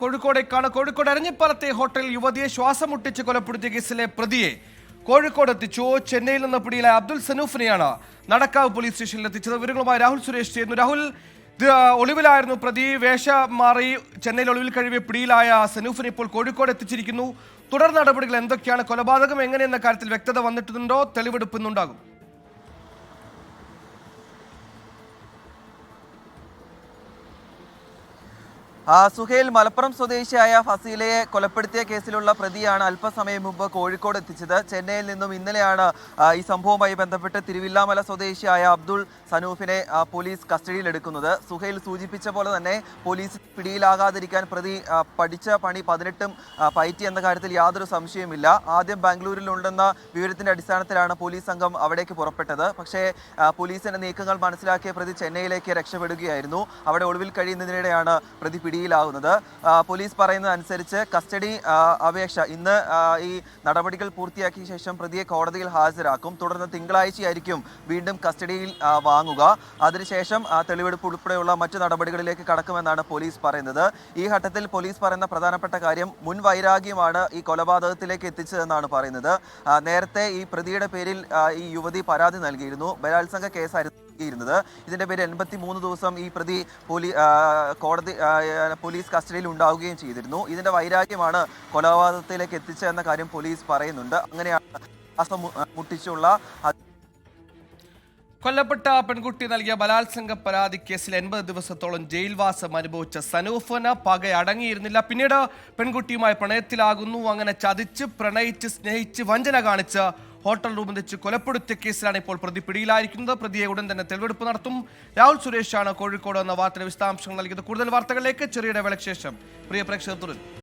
കോഴിക്കോട് അരഞ്ഞിപ്പാലത്തെ ഹോട്ടലിൽ യുവതിയെ ശ്വാസം മുട്ടിച്ച് കൊലപ്പെടുത്തിയ കേസിലെ പ്രതിയെ കോഴിക്കോട് എത്തിച്ചു. ചെന്നൈയിൽ നിന്ന് പിടിയിലായ അബ്ദുൽ സനൂഫിനെയാണ് നടക്കാവ് പോലീസ് സ്റ്റേഷനിൽ എത്തിച്ചത്. വിവരങ്ങളുമായി രാഹുൽ സുരേഷ് ചെയ്യുന്നു. രാഹുൽ, ഒളിവിലായിരുന്നു പ്രതി. വേഷം മാറി ചെന്നൈയിൽ ഒളിവിൽ കഴിവെ പിടിയിലായ സനൂഫിനെ ഇപ്പോൾ കോഴിക്കോട് എത്തിച്ചിരിക്കുന്നു. തുടർ നടപടികൾ എന്തൊക്കെയാണ്? കൊലപാതകം എങ്ങനെയെന്ന കാര്യത്തിൽ വ്യക്തത വന്നിട്ടുണ്ടോ? തെളിവെടുപ്പ് ഇന്നുണ്ടാകും? സുഹേൽ, മലപ്പുറം സ്വദേശിയായ ഫസീലയെ കൊലപ്പെടുത്തിയ കേസിലുള്ള പ്രതിയാണ് അല്പസമയം മുമ്പ് കോഴിക്കോട് എത്തിച്ചത്. ചെന്നൈയിൽ നിന്നും ഇന്നലെയാണ് ഈ സംഭവവുമായി ബന്ധപ്പെട്ട് തിരുവില്ലാമല സ്വദേശിയായ അബ്ദുൾ സനൂഫിനെ പോലീസ് കസ്റ്റഡിയിലെടുക്കുന്നത്. സുഹേൽ സൂചിപ്പിച്ച പോലെ തന്നെ പോലീസ് പിടിയിലാകാതിരിക്കാൻ പ്രതി പഠിച്ച പണി 18 പയറ്റി എന്ന കാര്യത്തിൽ യാതൊരു സംശയവുമില്ല. ആദ്യം ബാംഗ്ലൂരിലുണ്ടെന്ന വിവരത്തിന്റെ അടിസ്ഥാനത്തിലാണ് പോലീസ് സംഘം അവിടേക്ക് പുറപ്പെട്ടത്. പക്ഷേ പോലീസിന്റെ നീക്കങ്ങൾ മനസ്സിലാക്കിയ പ്രതി ചെന്നൈയിലേക്ക് രക്ഷപ്പെടുകയായിരുന്നു. അവിടെ ഒളിവിൽ കഴിയുന്നതിനിടെയാണ് പ്രതി പിടിയിലാകുന്നത്. പോലീസ് പറയുന്നതനുസരിച്ച് കസ്റ്റഡി അപേക്ഷ ഇന്ന് ഈ നടപടികൾ പൂർത്തിയാക്കിയ ശേഷം പ്രതിയെ കോടതിയിൽ ഹാജരാക്കും. തുടർന്ന് തിങ്കളാഴ്ചയായിരിക്കും വീണ്ടും കസ്റ്റഡിയിൽ വാങ്ങുക. അതിനുശേഷം തെളിവെടുപ്പ് ഉൾപ്പെടെയുള്ള മറ്റു നടപടികളിലേക്ക് കടക്കുമെന്നാണ് പോലീസ് പറയുന്നത്. ഈ ഘട്ടത്തിൽ പോലീസ് പറയുന്ന പ്രധാനപ്പെട്ട കാര്യം മുൻ വൈരാഗ്യമാണ് ഈ കൊലപാതകത്തിലേക്ക് എത്തിച്ചതെന്നാണ് പറയുന്നത്. നേരത്തെ ഈ പ്രതിയുടെ പേരിൽ ഈ യുവതി പരാതി നൽകിയിരുന്നു. ബലാത്സംഗ കേസായിരുന്നു ിരുന്നത്. ഇതിന്റെ പേര് 83 ദിവസം ഈ പ്രതി പോലീസ് കസ്റ്റഡിയിൽ ഉണ്ടാവുകയും ചെയ്തിരുന്നു. ഇതിന്റെ വൈരാഗ്യമാണ് കൊലപാതകത്തിലേക്ക് എത്തിച്ചതെന്ന കാര്യം പോലീസ് പറയുന്നുണ്ട്. അങ്ങനെയാണ് മുട്ടിച്ചുള്ള കൊല്ലപ്പെട്ട പെൺകുട്ടി നൽകിയ ബലാത്സംഗ പരാതി കേസിൽ 80 ദിവസത്തോളം ജയിൽവാസം അനുഭവിച്ച സനൂഫിന് പക അടങ്ങിയിരുന്നില്ല. പിന്നീട് പെൺകുട്ടിയുമായി പ്രണയത്തിലാകുന്നു. അങ്ങനെ ചതിച്ച്, പ്രണയിച്ച്, സ്നേഹിച്ച്, വഞ്ചന കാണിച്ച് ഹോട്ടൽ റൂമിൽ വെച്ച് കൊലപ്പെടുത്തിയ കേസിലാണ് ഇപ്പോൾ പ്രതി പിടിയിലായിരിക്കുന്നത്. പ്രതിയെ ഉടൻ തന്നെ തെളിവെടുപ്പ് നടത്തും. രാഹുൽ സുരേഷാണ് കോഴിക്കോട് എന്ന വാർത്തയുടെ വിശദാംശങ്ങൾ നൽകിയത്. കൂടുതൽ വാർത്തകളിലേക്ക് ചെറിയ ഇടവേളയ്ക്ക് ശേഷം പ്രിയ പ്രേക്ഷകർ തുടരും.